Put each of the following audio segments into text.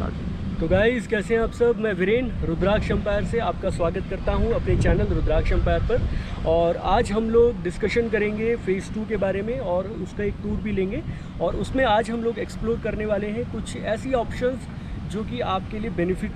Start. तो guys कैसे हैं आप सब। मैं वीरेंद्र रुद्राक्ष एम्पायर से आपका स्वागत करता हूं अपने चैनल रुद्राक्ष एम्पायर पर। और आज हम लोग डिस्कशन करेंगे फ़ेज़ 2 के बारे में और उसका एक टूर भी लेंगे। और उसमें आज हम लोग एक्सप्लोर करने वाले हैं कुछ ऐसी ऑप्शंस जो कि आपके लिए बेनिफिट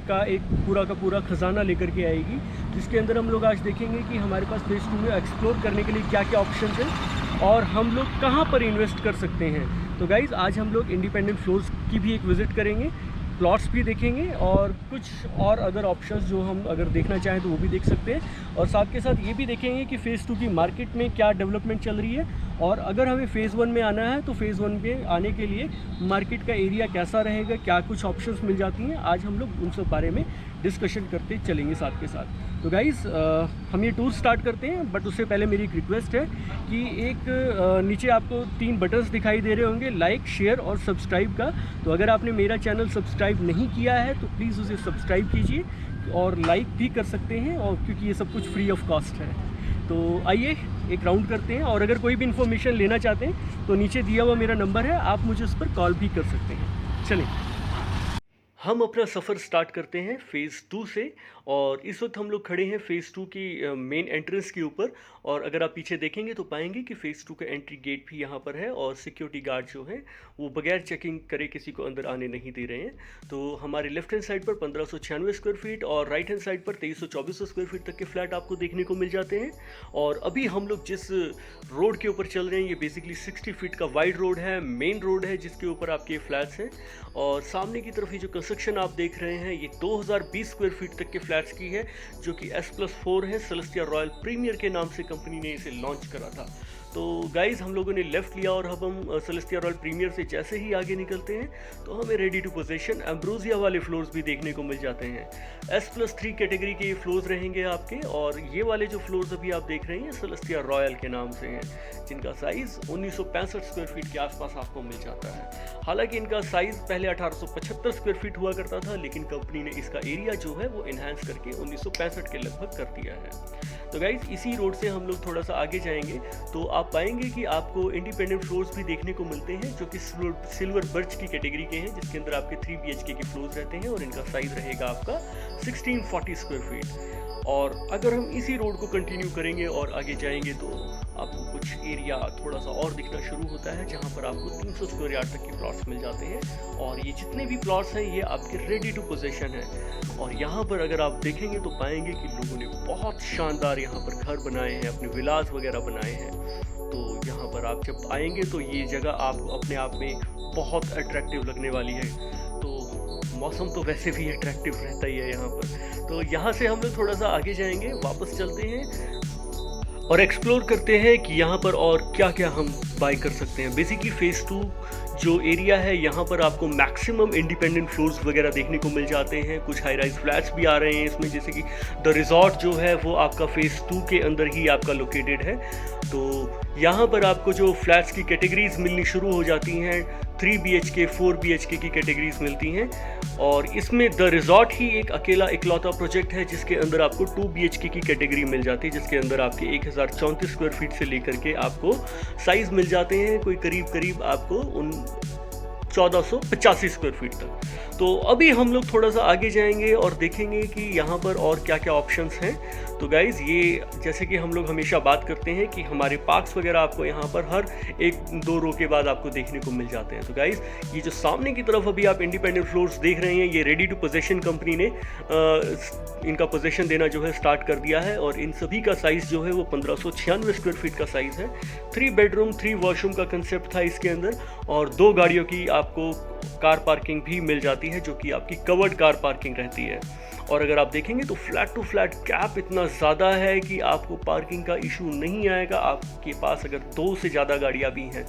का एक पूरा का पूरा ख़जाना लेकर के आएगी, जिसके अंदर हम लोग आज देखेंगे कि हमारे पास फ़ेज़ 2 में एक्सप्लोर करने के लिए क्या क्या ऑप्शंस हैं और हम लोग कहाँ पर इन्वेस्ट कर सकते हैं। तो गाइज़ आज हम लोग इंडिपेंडेंट फ्लोर्स की भी एक विज़िट करेंगे, प्लॉट्स भी देखेंगे और कुछ और अदर ऑप्शंस जो हम अगर देखना चाहें तो वो भी देख सकते हैं। और साथ के साथ ये भी देखेंगे कि फ़ेज़ 2 की मार्केट में क्या डेवलपमेंट चल रही है और अगर हमें फ़ेज़ 1 में आना है तो फ़ेज़ 1 में आने के लिए मार्केट का एरिया कैसा रहेगा, क्या कुछ ऑप्शंस मिल जाती हैं। आज हम लोग उन सब बारे में डिस्कशन करते चलेंगे साथ के साथ। तो गाइज़ हम ये टूर स्टार्ट करते हैं, बट उससे पहले मेरी एक रिक्वेस्ट है कि एक नीचे आपको 3 बटन्स दिखाई दे रहे होंगे, लाइक, शेयर और सब्सक्राइब का। तो अगर आपने मेरा चैनल सब्सक्राइब नहीं किया है तो प्लीज़ उसे सब्सक्राइब कीजिए और लाइक भी कर सकते हैं, और क्योंकि ये सब कुछ फ्री ऑफ कॉस्ट है। तो आइए एक राउंड करते हैं, और अगर कोई भी इन्फॉर्मेशन लेना चाहते हैं तो नीचे दिया हुआ मेरा नंबर है, आप मुझे उस पर कॉल भी कर सकते हैं। चलिए हम अपना सफ़र स्टार्ट करते हैं फ़ेज़ 2 से। और इस वक्त हम लोग खड़े हैं फ़ेज़ 2 की मेन एंट्रेंस के ऊपर। और अगर आप पीछे देखेंगे तो पाएंगे कि फ़ेज़ 2 का एंट्री गेट भी यहाँ पर है और सिक्योरिटी गार्ड जो हैं वो बगैर चेकिंग करे किसी को अंदर आने नहीं दे रहे हैं। तो हमारे लेफ्ट हैंड साइड पर 1596 स्क्वायर फीट और राइट हैंड साइड पर 2324 स्क्वायर फीट तक के फ्लैट आपको देखने को मिल जाते हैं। और अभी हम लोग जिस रोड के ऊपर चल रहे हैं ये बेसिकली 60 फीट का वाइड रोड है, मेन रोड है जिसके ऊपर आपके फ्लैट्स हैं। और सामने की तरफ ये जो कंस्ट्रक्शन आप देख रहे हैं ये 2020 स्क्वायर फीट तक के फ्लैट्स की है, जो कि S+4 है। सेलेस्टिया रॉयल प्रीमियर के नाम से कंपनी ने इसे लॉन्च करा था। तो गाइज हम लोगों ने लेफ़्ट लिया और अब हम सेलेस्टिया रॉयल प्रीमियर से जैसे ही आगे निकलते हैं तो हमें रेडी टू पोजीशन एम्ब्रोसिया वाले फ्लोर्स भी देखने को मिल जाते हैं। S+3 कैटेगरी के ये फ्लोर्स रहेंगे आपके। और ये वाले जो फ्लोर्स अभी आप देख रहे हैं सेलेस्टिया रॉयल के नाम से हैं, जिनका साइज़ 1965 स्क्वायर फीट के आसपास आपको मिल जाता है। हालांकि इनका साइज़ पहले 1875 स्क्वायर फीट हुआ करता था, लेकिन कंपनी ने इसका एरिया जो है वो इन्हांस करके 1965 के लगभग कर दिया है। तो गाइज इसी रोड से हम लोग थोड़ा सा आगे जाएंगे तो आप पाएंगे कि आपको इंडिपेंडेंट फ्लोर्स भी देखने को मिलते हैं, जो कि सिल्वर बर्च की कैटेगरी के हैं, जिसके अंदर आपके 3 BHK के फ्लोर्स रहते हैं और इनका साइज़ रहेगा आपका 1640 स्क्वायर फीट। और अगर हम इसी रोड को कंटिन्यू करेंगे और आगे जाएंगे तो आपको कुछ एरिया थोड़ा सा और दिखना शुरू होता है, जहां पर आपको 300 स्क्वायर यार्ड तक के प्लॉट्स मिल जाते हैं। और ये जितने भी प्लॉट्स हैं ये आपके रेडी टू पोजीशन है। और यहाँ पर अगर आप देखेंगे तो पाएंगे कि लोगों ने बहुत शानदार यहाँ पर घर बनाए हैं, अपने विलास वगैरह बनाए हैं। तो यहाँ पर आप जब आएंगे तो ये जगह आपको अपने आप में बहुत अट्रैक्टिव लगने वाली है। तो मौसम तो वैसे भी अट्रैक्टिव रहता ही है यहाँ पर। तो यहाँ से हम लोग थोड़ा सा आगे जाएंगे, वापस चलते हैं और एक्सप्लोर करते हैं कि यहाँ पर और क्या क्या हम बाय कर सकते हैं। बेसिकली फ़ेज़ 2 जो एरिया है यहाँ पर आपको मैक्सिमम इंडिपेंडेंट फ्लोर्स वगैरह देखने को मिल जाते हैं। कुछ हाई राइज फ्लैट्स भी आ रहे हैं इसमें, जैसे कि द रिजॉर्ट जो है वो आपका फ़ेज़ 2 के अंदर ही आपका लोकेटेड है। तो यहाँ पर आपको जो फ्लैट्स की कैटेगरीज मिलनी शुरू हो जाती हैं, 3 BHK 4 BHK की कैटेगरीज मिलती हैं। और इसमें द रिजॉर्ट ही एक अकेला इकलौता प्रोजेक्ट है जिसके अंदर आपको 2 BHK की कैटेगरी मिल जाती है, जिसके अंदर आपके 1034 स्क्वायर फीट से लेकर के आपको साइज़ मिल जाते हैं कोई करीब करीब आपको 1485 स्क्वायर फीट तक। तो अभी हम लोग थोड़ा सा आगे जाएंगे और देखेंगे कि यहाँ पर और क्या क्या ऑप्शंस हैं। तो गाइज़ ये जैसे कि हम लोग हमेशा बात करते हैं कि हमारे पार्क्स वगैरह आपको यहाँ पर हर 1-2 रो के बाद आपको देखने को मिल जाते हैं। तो गाइज़ ये जो सामने की तरफ अभी आप इंडिपेंडेंट फ्लोर्स देख रहे हैं ये रेडी टू पोजीशन कंपनी ने इनका पोजीशन देना जो है स्टार्ट कर दिया है। और इन सभी का साइज़ जो है वो 1596 स्क्वायर फीट का साइज़ है। 3 बेडरूम 3 वॉशरूम का कंसेप्ट था इसके अंदर, और 2 गाड़ियों की आपको कार पार्किंग भी मिल जाती है, जो कि आपकी कवर्ड कार पार्किंग रहती है। और अगर आप देखेंगे तो फ्लैट टू फ्लैट गैप इतना ज़्यादा है कि आपको पार्किंग का इशू नहीं आएगा, आपके पास अगर 2 से ज़्यादा गाड़ियाँ भी हैं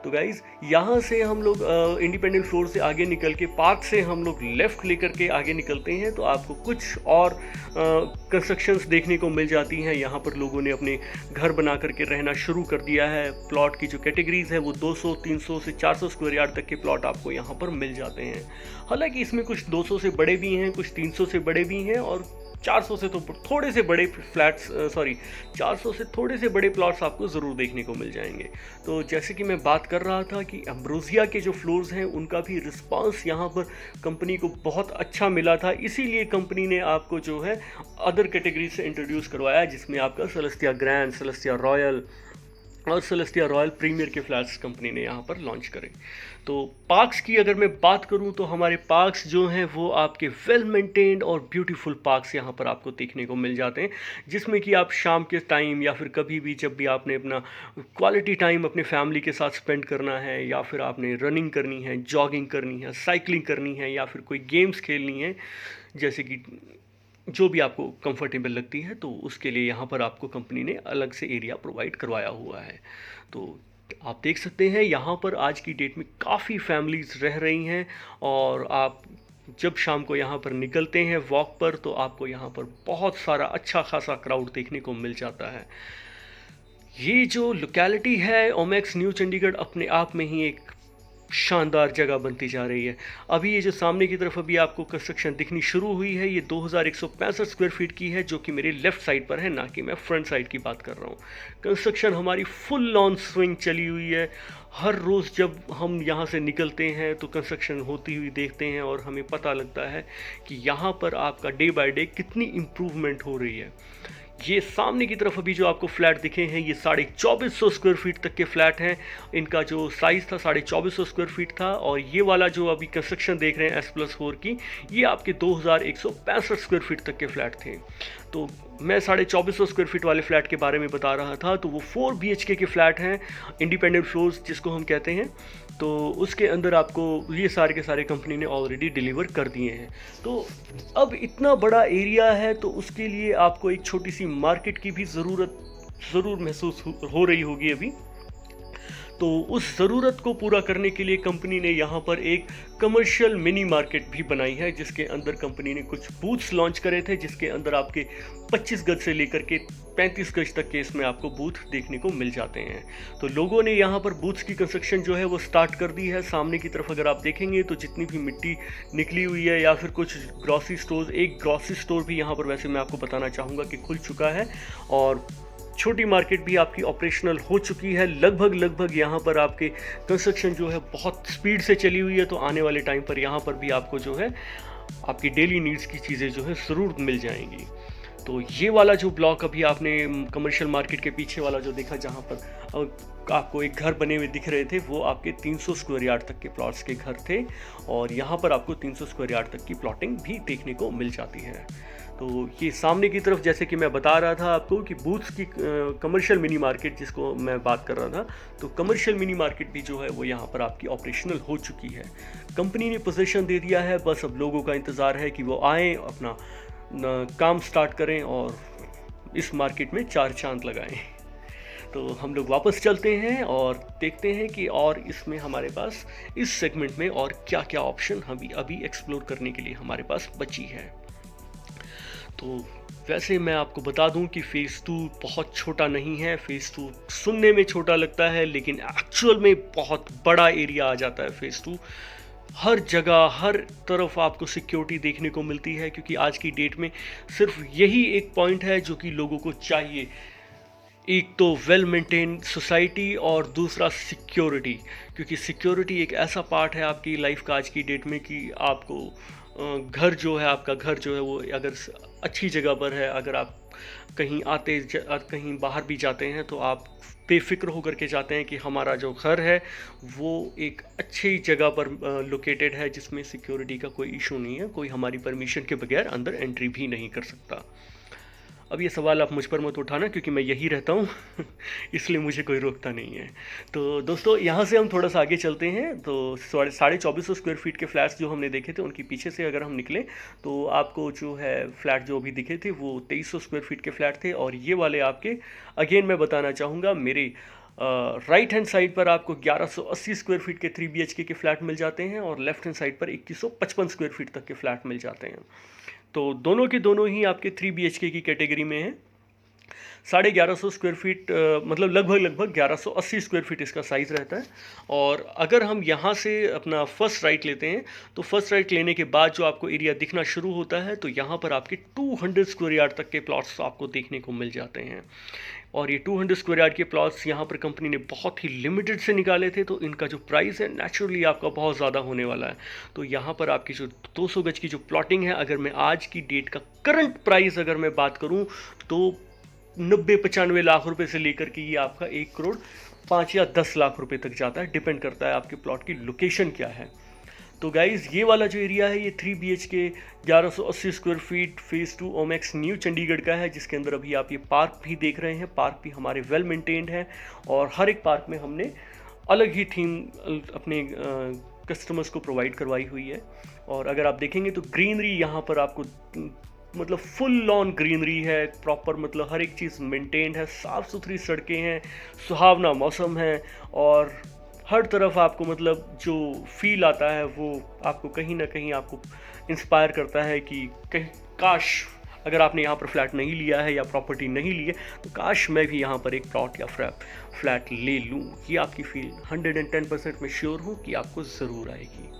तो गाइज़ यहाँ से हम लोग इंडिपेंडेंट फ्लोर से आगे निकल के पार्क से हम लोग लेफ़्ट लेकर के आगे निकलते हैं तो आपको कुछ और कंस्ट्रक्शंस देखने को मिल जाती हैं। यहाँ पर लोगों ने अपने घर बना करके रहना शुरू कर दिया है। प्लॉट की जो कैटेगरीज़ है वो 200, 300 से 400 स्क्वायर यार्ड तक के प्लॉट आपको यहाँ पर मिल जाते हैं। हालांकि इसमें कुछ 200 से बड़े भी हैं, कुछ 300 से बड़े भी हैं और 400 से तो थोड़े से बड़े फ्लैट्स 400 से थोड़े से बड़े प्लॉट्स आपको ज़रूर देखने को मिल जाएंगे। तो जैसे कि मैं बात कर रहा था कि अम्ब्रोसिया के जो फ्लोर्स हैं उनका भी रिस्पांस यहाँ पर कंपनी को बहुत अच्छा मिला था, इसीलिए कंपनी ने आपको जो है अदर कैटेगरी से इंट्रोड्यूस करवाया, जिसमें आपका सेलेस्टिया ग्रैंड, सेलेस्टिया रॉयल और सेलेस्टिया रॉयल प्रीमियर के फ्लैट्स कंपनी ने यहाँ पर लॉन्च करे। तो पार्क्स की अगर मैं बात करूँ तो हमारे पार्क्स जो हैं वो आपके वेल मेंटेन्ड और ब्यूटीफुल पार्क्स यहाँ पर आपको देखने को मिल जाते हैं, जिसमें कि आप शाम के टाइम या फिर कभी भी जब भी आपने अपना क्वालिटी टाइम अपने फैमिली के साथ स्पेंड करना है, या फिर आपने रनिंग करनी है, जॉगिंग करनी है, साइकिलिंग करनी है, या फिर कोई गेम्स खेलनी है, जैसे कि जो भी आपको कंफर्टेबल लगती है, तो उसके लिए यहाँ पर आपको कंपनी ने अलग से एरिया प्रोवाइड करवाया हुआ है। तो आप देख सकते हैं यहाँ पर आज की डेट में काफ़ी फैमिलीज़ रह रही हैं, और आप जब शाम को यहाँ पर निकलते हैं वॉक पर तो आपको यहाँ पर बहुत सारा अच्छा खासा क्राउड देखने को मिल जाता है। ये जो लोकेलिटी है ओमेक्स न्यू चंडीगढ़ अपने आप में ही एक शानदार जगह बनती जा रही है। अभी ये जो सामने की तरफ अभी आपको कंस्ट्रक्शन दिखनी शुरू हुई है, ये 2165 स्क्वायर फीट की है, जो कि मेरे लेफ़्ट साइड पर है, ना कि मैं फ्रंट साइड की बात कर रहा हूँ। कंस्ट्रक्शन हमारी फुल ऑन स्विंग चली हुई है। हर रोज़ जब हम यहाँ से निकलते हैं तो कंस्ट्रक्शन होती हुई देखते हैं, और हमें पता लगता है कि यहाँ पर आपका डे बाय डे कितनी इम्प्रूवमेंट हो रही है। ये सामने की तरफ अभी जो आपको फ्लैट दिखे हैं, ये 2450 स्क्वायर फीट तक के फ्लैट हैं। इनका जो साइज़ था 2450 स्क्वायर फीट था, और ये वाला जो अभी कंस्ट्रक्शन देख रहे हैं S+4 की, ये आपके 2165 स्क्वायर फीट तक के फ्लैट थे। तो मैं 2450 स्क्वायर फीट वाले फ्लैट के बारे में बता रहा था, तो वो 4 BHK के फ्लैट हैं, इंडिपेंडेंट फ्लोर्स जिसको हम कहते हैं। तो उसके अंदर आपको ये सारे के सारे कंपनी ने ऑलरेडी डिलीवर कर दिए हैं। तो अब इतना बड़ा एरिया है, तो उसके लिए आपको एक छोटी सी मार्केट की भी ज़रूरत ज़रूर महसूस हो रही होगी अभी। तो उस ज़रूरत को पूरा करने के लिए कंपनी ने यहाँ पर एक कमर्शियल मिनी मार्केट भी बनाई है, जिसके अंदर कंपनी ने कुछ बूथ्स लॉन्च करे थे, जिसके अंदर आपके 25 गज से लेकर के 35 गज तक के इसमें आपको बूथ देखने को मिल जाते हैं। तो लोगों ने यहाँ पर बूथ्स की कंस्ट्रक्शन जो है वो स्टार्ट कर दी है। सामने की तरफ अगर आप देखेंगे तो जितनी भी मिट्टी निकली हुई है, या फिर कुछ ग्रॉसरी स्टोर, एक ग्रॉसरी स्टोर भी यहाँ पर वैसे मैं आपको बताना चाहूँगा कि खुल चुका है, और छोटी मार्केट भी आपकी ऑपरेशनल हो चुकी है। लगभग यहाँ पर आपके कंस्ट्रक्शन जो है बहुत स्पीड से चली हुई है, तो आने वाले टाइम पर यहाँ पर भी आपको जो है आपकी डेली नीड्स की चीज़ें जो है ज़रूर मिल जाएंगी। तो ये वाला जो ब्लॉक अभी आपने कमर्शियल मार्केट के पीछे वाला जो देखा, जहाँ पर आपको एक घर बने हुए दिख रहे थे, वो आपके 300 स्क्वायर यार्ड तक के प्लॉट्स के घर थे, और यहाँ पर आपको 300 स्क्वायर यार्ड तक की प्लॉटिंग भी देखने को मिल जाती है। तो ये सामने की तरफ जैसे कि मैं बता रहा था आपको कि बूथ्स की कमर्शियल मिनी मार्केट जिसको मैं बात कर रहा था, तो कमर्शियल मिनी मार्केट भी जो है वो यहाँ पर आपकी ऑपरेशनल हो चुकी है। कंपनी ने पोजीशन दे दिया है, बस अब लोगों का इंतज़ार है कि वो आएँ, अपना काम स्टार्ट करें और इस मार्केट में 4 चांद लगाएं। तो हम लोग वापस चलते हैं और देखते हैं कि और इसमें हमारे पास इस सेगमेंट में और क्या क्या ऑप्शन अभी एक्सप्लोर करने के लिए हमारे पास बची है। तो वैसे मैं आपको बता दूं कि फ़ेज़ 2 बहुत छोटा नहीं है। फ़ेज़ 2 सुनने में छोटा लगता है, लेकिन एक्चुअल में बहुत बड़ा एरिया आ जाता है फ़ेज़ 2। हर जगह हर तरफ आपको सिक्योरिटी देखने को मिलती है, क्योंकि आज की डेट में सिर्फ यही एक पॉइंट है जो कि लोगों को चाहिए। एक तो वेल मेंटेन सोसाइटी और दूसरा सिक्योरिटी, क्योंकि सिक्योरिटी एक ऐसा पार्ट है आपकी लाइफ का आज की डेट में कि आपको घर जो है, आपका घर जो है वो अगर अच्छी जगह पर है, अगर आप कहीं कहीं बाहर भी जाते हैं तो आप बेफिक्र होकर के जाते हैं कि हमारा जो घर है वो एक अच्छी जगह पर लोकेटेड है, जिसमें सिक्योरिटी का कोई इशू नहीं है, कोई हमारी परमिशन के बगैर अंदर एंट्री भी नहीं कर सकता। अब ये सवाल आप मुझ पर मत उठाना, क्योंकि मैं यही रहता हूँ इसलिए मुझे कोई रोकता नहीं है। तो दोस्तों यहाँ से हम थोड़ा सा आगे चलते हैं। तो 2450 स्क्वायर फीट के फ्लैट्स जो हमने देखे थे, उनके पीछे से अगर हम निकलें तो आपको जो है फ्लैट जो अभी दिखे थे वो 2300 स्क्वायर फीट के फ्लैट थे, और ये वाले आपके अगेन मैं बताना चाहूँगा मेरे राइट हैंड साइड पर आपको 1180 स्क्वायर फीट के 3 BHK के फ्लैट मिल जाते हैं, और लेफ्ट हैंड साइड पर 2155 स्क्वायर फीट तक के फ्लैट मिल जाते हैं। तो दोनों के दोनों ही आपके 3 BHK की कैटेगरी में हैं। 1150 स्क्वायर फीट, मतलब लगभग 1180 स्क्वायर फीट इसका साइज़ रहता है। और अगर हम यहाँ से अपना फर्स्ट राइट लेते हैं तो फर्स्ट राइट लेने के बाद जो आपको एरिया दिखना शुरू होता है तो यहाँ पर आपके 200 स्क्वायर यार्ड तक के प्लॉट्स आपको देखने को मिल जाते हैं। और ये 200 स्क्वायर यार्ड के प्लॉट्स यहाँ पर कंपनी ने बहुत ही लिमिटेड से निकाले थे, तो इनका जो प्राइस है नेचुरली आपका बहुत ज़्यादा होने वाला है। तो यहाँ पर आपकी जो 200 गज की जो प्लॉटिंग है, अगर मैं आज की डेट का करंट प्राइस अगर मैं बात करूँ तो 90-95 लाख रुपए से लेकर के ये आपका 1 करोड़ 5 या 10 लाख रुपए तक जाता है, डिपेंड करता है आपके प्लॉट की लोकेशन क्या है। तो गाइज़ ये वाला जो एरिया है ये 3 BHK 1180 square feet phase 2 Omaxe new Chandigarh का है, जिसके अंदर अभी आप ये पार्क भी देख रहे हैं। पार्क भी हमारे वेल मेंटेन्ड है और हर एक पार्क में हमने अलग ही थीम अपने कस्टमर्स को प्रोवाइड करवाई हुई है। और अगर आप देखेंगे तो ग्रीनरी यहाँ पर आपको मतलब फुल लॉन ग्रीनरी है प्रॉपर, मतलब हर एक चीज़ मेंटेन्ड है, साफ़ सुथरी सड़कें हैं, सुहावना मौसम है और हर तरफ आपको मतलब जो फील आता है वो आपको कहीं ना कहीं आपको इंस्पायर करता है कि कहीं काश अगर आपने यहाँ पर फ्लैट नहीं लिया है या प्रॉपर्टी नहीं ली है तो काश मैं भी यहाँ पर एक प्लॉट या फ्लैट ले लूँ। ये आपकी फील 110% में श्योर हूँ कि आपको ज़रूर आएगी।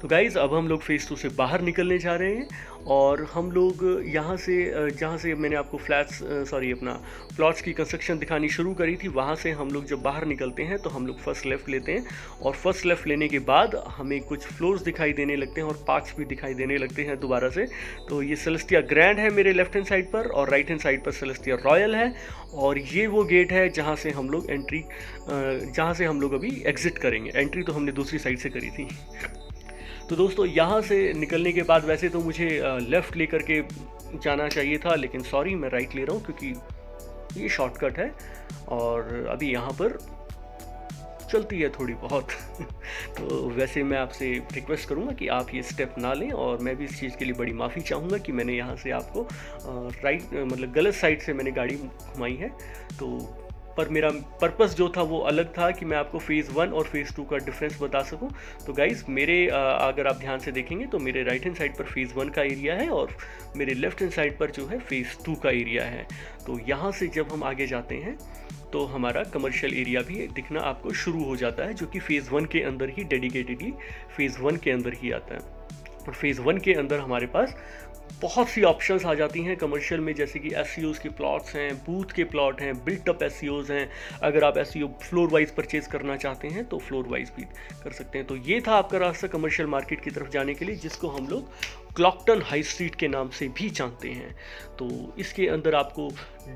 तो गाइज़ अब हम लोग फेज़ 2 से बाहर निकलने जा रहे हैं और हम लोग यहाँ से जहाँ से मैंने आपको अपना प्लॉट्स की कंस्ट्रक्शन दिखानी शुरू करी थी, वहाँ से हम लोग जब बाहर निकलते हैं तो हम लोग फर्स्ट लेफ़्ट लेते हैं और फर्स्ट लेफ़्ट लेने के बाद हमें कुछ फ्लोर्स दिखाई देने लगते हैं और पार्क्स भी दिखाई देने लगते हैं दोबारा से। तो ये सेलेस्टिया ग्रैंड है मेरे लेफ्ट हैंड साइड पर और राइट हैंड साइड पर सेलेस्टिया रॉयल है। और ये वो गेट है जहाँ से हम लोग अभी एग्ज़िट करेंगे। एंट्री तो हमने दूसरी साइड से करी थी। तो दोस्तों यहाँ से निकलने के बाद वैसे तो मुझे लेफ़्ट लेकर के जाना चाहिए था, लेकिन सॉरी मैं राइट ले रहा हूँ क्योंकि ये शॉर्टकट है और अभी यहाँ पर चलती है थोड़ी बहुत। तो वैसे मैं आपसे रिक्वेस्ट करूँगा कि आप ये स्टेप ना लें और मैं भी इस चीज़ के लिए बड़ी माफ़ी चाहूँगा कि मैंने यहाँ से आपको मतलब गलत साइड से मैंने गाड़ी घुमाई है। तो पर मेरा पर्पस जो था वो अलग था कि मैं आपको फेज़ 1 और फेज़ 2 का डिफरेंस बता सकूं। तो गाइज़ मेरे अगर आप ध्यान से देखेंगे तो मेरे राइट हैंड साइड पर फेज़ 1 का एरिया है और मेरे लेफ्ट हैंड साइड पर जो है फेज़ 2 का एरिया है। तो यहाँ से जब हम आगे जाते हैं तो हमारा कमर्शियल एरिया भी दिखना आपको शुरू हो जाता है, जो कि फेज़ 1 के अंदर ही डेडिकेटेडली फेज़ 1 के अंदर ही आता है। और फेज़ 1 के अंदर हमारे पास बहुत सी ऑप्शंस आ जाती हैं कमर्शियल में, जैसे कि एसईओज़ के प्लॉट्स हैं, बूथ के प्लॉट हैं, बिल्ट अप एसईओज़ हैं। अगर आप एसईओ फ्लोर वाइज परचेज़ करना चाहते हैं तो फ्लोर वाइज भी कर सकते हैं। तो ये था आपका रास्ता कमर्शियल मार्केट की तरफ जाने के लिए, जिसको हम लोग क्लॉकटन हाई स्ट्रीट के नाम से भी जानते हैं। तो इसके अंदर आपको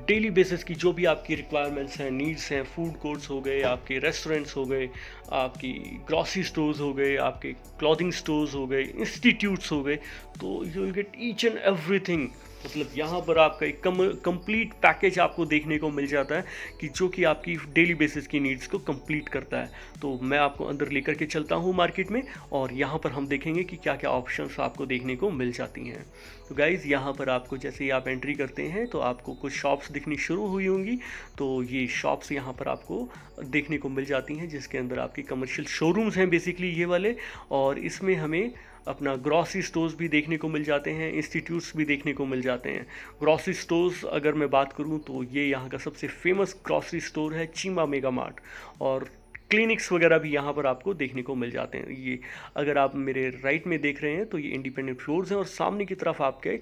डेली बेसिस की जो भी आपकी रिक्वायरमेंट्स हैं, नीड्स हैं, फूड कोर्ट्स हो गए, आपके रेस्टोरेंट्स हो गए, आपकी ग्रॉसरी स्टोर्स हो गए, आपके क्लॉथिंग स्टोर्स हो गए, इंस्टीट्यूट्स हो गए, तो you will get each and everything. मतलब यहाँ पर आपका एक कंप्लीट पैकेज आपको देखने को मिल जाता है कि जो कि आपकी डेली बेसिस की नीड्स को कंप्लीट करता है। तो मैं आपको अंदर लेकर के चलता हूँ मार्केट में और यहाँ पर हम देखेंगे कि क्या क्या ऑप्शंस आपको देखने को मिल जाती हैं। तो गाइज़ यहाँ पर आपको जैसे ही आप एंट्री करते हैं तो आपको कुछ शॉप्स दिखनी शुरू हुई होंगी। तो ये शॉप्स यहाँ पर आपको देखने को मिल जाती हैं, जिसके अंदर आपकी कमर्शियल शोरूम्स हैं बेसिकली ये वाले, और इसमें हमें अपना ग्रॉसरी स्टोर्स भी देखने को मिल जाते हैं, इंस्टीट्यूट्स भी देखने को मिल जाते हैं। ग्रॉसरी स्टोर्स अगर मैं बात करूं तो ये यहाँ का सबसे फेमस ग्रॉसरी स्टोर है चीमा मेगा मार्ट, और क्लिनिक्स वगैरह भी यहाँ पर आपको देखने को मिल जाते हैं। ये अगर आप मेरे राइट में देख रहे हैं तो ये इंडिपेंडेंट फ्लोर्स हैं और सामने की तरफ आपके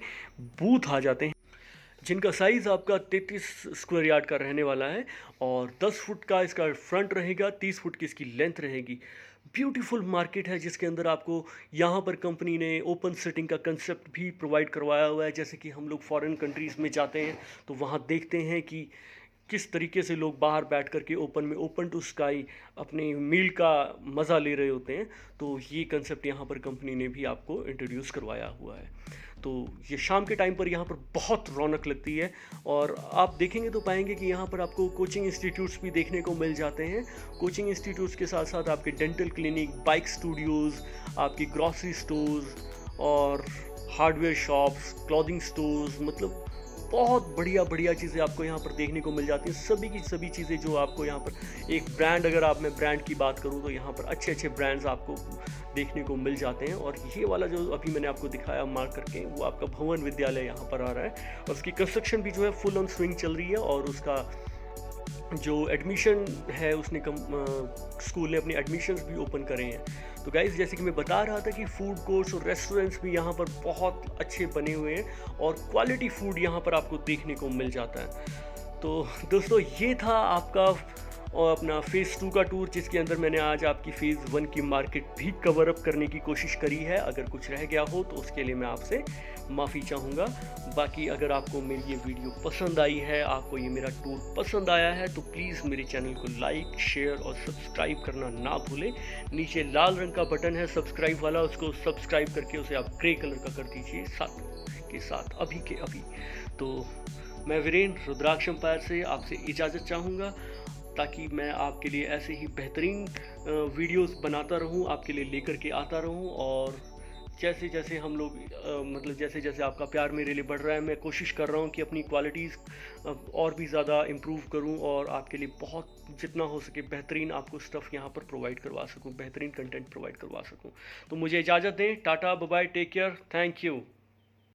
बूथ आ जाते हैं, जिनका साइज़ आपका 33 स्क्वायर यार्ड का रहने वाला है और 10 फुट का इसका फ्रंट रहेगा, 30 फुट की इसकी लेंथ रहेगी। ब्यूटीफुल मार्केट है जिसके अंदर आपको यहाँ पर कंपनी ने ओपन सिटिंग का कंसेप्ट भी प्रोवाइड करवाया हुआ है। जैसे कि हम लोग फॉरेन कंट्रीज़ में जाते हैं तो वहाँ देखते हैं कि किस तरीके से लोग बाहर बैठ कर के ओपन टू स्काई अपने मील का मज़ा ले रहे होते हैं। तो ये कंसेप्ट यहाँ पर कंपनी ने भी आपको इंट्रोड्यूस करवाया हुआ है। तो ये शाम के टाइम पर यहाँ पर बहुत रौनक लगती है और आप देखेंगे तो पाएंगे कि यहाँ पर आपको कोचिंग इंस्टीट्यूट्स भी देखने को मिल जाते हैं। कोचिंग इंस्टीट्यूट्स के साथ साथ आपके डेंटल क्लिनिक, बाइक स्टूडियोज़, आपकी ग्रॉसरी स्टोर्स और हार्डवेयर शॉप्स, क्लॉथिंग स्टोर्स, मतलब बहुत बढ़िया चीज़ें आपको यहाँ पर देखने को मिल जाती हैं। सभी की सभी चीज़ें जो आपको यहाँ पर एक ब्रांड, अगर मैं ब्रांड की बात करूँ तो यहाँ पर अच्छे ब्रांड्स आपको देखने को मिल जाते हैं। और ये वाला जो अभी मैंने आपको दिखाया मार्क करके, वो आपका भवन विद्यालय यहाँ पर आ रहा है, और उसकी कंस्ट्रक्शन भी जो है फुल ऑन स्विंग चल रही है। और उसका जो एडमिशन है उसने स्कूल ने अपने एडमिशन्स भी ओपन करे हैं। तो गाइज़, जैसे कि मैं बता रहा था कि फ़ूड कोर्ट्स और रेस्टोरेंट्स भी यहाँ पर बहुत अच्छे बने हुए हैं और क्वालिटी फ़ूड यहाँ पर आपको देखने को मिल जाता है। तो दोस्तों, ये था आपका और अपना फ़ेज़ 2 का टूर, जिसके अंदर मैंने आज आपकी फ़ेज़ 1 की मार्केट भी कवर अप करने की कोशिश करी है। अगर कुछ रह गया हो तो उसके लिए मैं आपसे माफ़ी चाहूँगा। बाकी अगर आपको मेरी ये वीडियो पसंद आई है, आपको ये मेरा टूर पसंद आया है, तो प्लीज़ मेरे चैनल को लाइक, शेयर और सब्सक्राइब करना ना भूलें। नीचे लाल रंग का बटन है सब्सक्राइब वाला, उसको सब्सक्राइब करके उसे आप ग्रे कलर का कर दीजिए साथ के साथ, अभी के अभी। तो मैं वीरेंद्र रुद्राक्ष एम्पायर से आपसे इजाज़त चाहूँगा, ताकि मैं आपके लिए ऐसे ही बेहतरीन वीडियोस बनाता रहूं, आपके लिए लेकर के आता रहूं। और जैसे जैसे हम लोग मतलब जैसे जैसे आपका प्यार मेरे लिए बढ़ रहा है, मैं कोशिश कर रहा हूं कि अपनी क्वालिटीज़ और भी ज़्यादा इम्प्रूव करूं और आपके लिए बहुत जितना हो सके बेहतरीन आपको स्टफ़ यहां पर प्रोवाइड करवा सकूं, बेहतरीन कंटेंट प्रोवाइड करवा सकूं। तो मुझे इजाज़त दें। Tata, bye bye, take care, thank you.